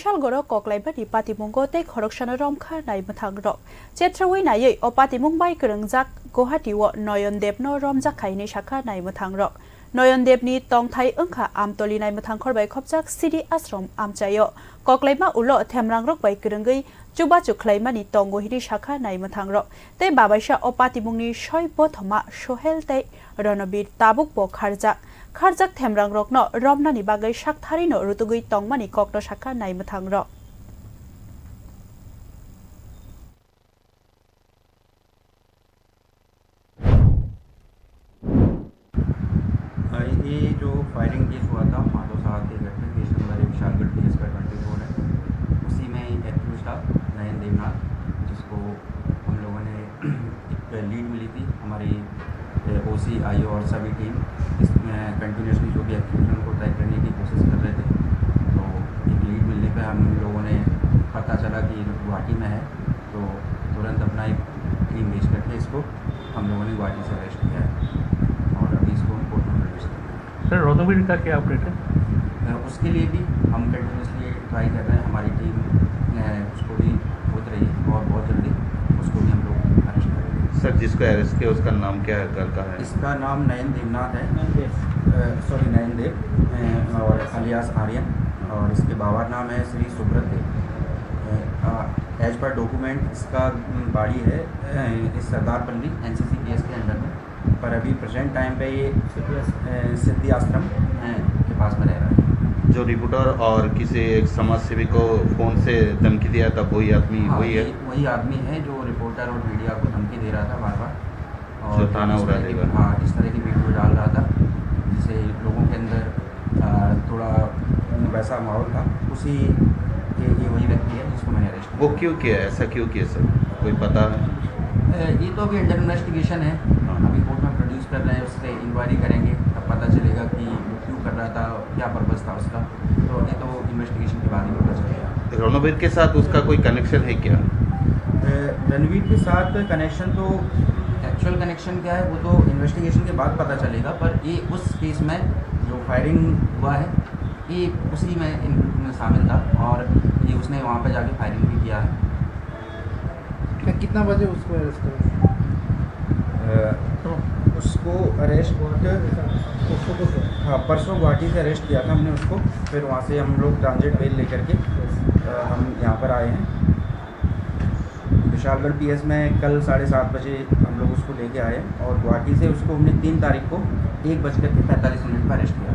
Bisalgoro Koklaibani Patimungo te Korokshana Romka Nai Matangrok. Chetrawi Naye o Patimung Bai Kurungjak Gohati wo Noyondep no Romjak Kaini Shaka Nai Matangrok. Noyondep ni Tong Thai Unka Amtoli Nai Matangkor Bai Kopjak Sidi Asrom Amchayo. Koklaima Ulo Temrangrok Bai Kurungi Juba Chuklaima ni Tongo Hidi Shaka Nai Matangrok. Te Babaisha o Patimung ni Shoi Bothoma Shohel te Ronobir Tabuk Bo Kharjak. Kharjak Temrangrok no Romna ni Bagai Shakthari no Rutugui Tongmani Kokto Shaka Nai Matangrok. ये जो firing case हुआ था माधव साहब के घर पे case number Vishalgarh PS का 24 है। उसी में एक्यूज था नयन देवनाथ, जिसको हम लोगों ने एक लीड मिली थी हमारी OC IO और सभी टीम इसमें कंटिन्यूसली जो भी एक्यूज हैं उनको ट्रैक करने की कोशिश कर रहे थे। तो एक लीड मिलने पे हम लोगों ने पता चला कि गुवाहाटी में है, तो तुरंत अपना एक टीम भेज करके इसको हम लोगों ने गुवाहाटी से अरेस्ट किया है और अभी इसको हम कोर्ट में प्रवेश किया। सर रोनोवीर का क्या अपडेट है? उसके लिए भी हम कंटिन्यूसली ट्राई कर रहे हैं, हमारी टीम उसको भी खोज रही है और बहुत जल्दी उसको भी हम लोग अरेस्ट करेंगे। सर जिसको अरेस्ट किया उसका नाम क्या है, घर का है? इसका नाम नयन देवनाथ है, नयन देव और अलियास आर्यन, और इसके बाबा नाम है श्री सुब्रत देव। एज पर डॉक्यूमेंट इसका बाड़ी है इस सरदारपल्ली NCC केस के अंडर में, पर अभी प्रेजेंट टाइम पे ये सिद्धि आश्रम के पास में रह रहा है। जो रिपोर्टर और किसी एक समाज सेवी को फ़ोन से धमकी दिया था वही आदमी वही है? वही आदमी है जो रिपोर्टर और मीडिया को धमकी दे रहा था बार बार, और जो थाना उड़ा देगा। हाँ, इस तरह की वीडियो डाल रहा था जिससे लोगों के अंदर थोड़ा वैसा माहौल था। उसी ये वही व्यक्ति है जिसको मैंने अरेस्ट किया। वो क्यों किया, ऐसा क्यों किया सर, कोई पता है? ये तो अभी अंडर इन्वेस्टिगेशन है, अभी कोर्ट में प्रोड्यूस कर रहे हैं, उससे इंक्वायरी करेंगे तब पता चलेगा कि वो क्यों कर रहा था, क्या पर्पज़ था उसका। तो ये तो इन्वेस्टिगेशन के बाद ही पता चलेगा। रणवीर के साथ उसका कोई कनेक्शन है क्या? रणवीर के साथ कनेक्शन तो एक्चुअल कनेक्शन क्या है वो तो इन्वेस्टिगेशन के बाद पता चलेगा, पर ये उस केस में जो फायरिंग हुआ है ये उसी में शामिल था और ये उसने वहाँ पर जाके फायरिंग भी किया है। कितना बजे उसको अरेस्ट करें? उसको अरेस्ट परसों गुवाहाटी से अरेस्ट किया था हमने उसको, फिर वहाँ से हम लोग ट्रांजिट बेल लेकर के हम यहाँ पर आए हैं विशालगढ़ PS में। कल 7:30 बजे हम लोग उसको लेके आए और गुवाहाटी से उसको हमने 3 तारीख को 1:45 पर अरेस्ट किया।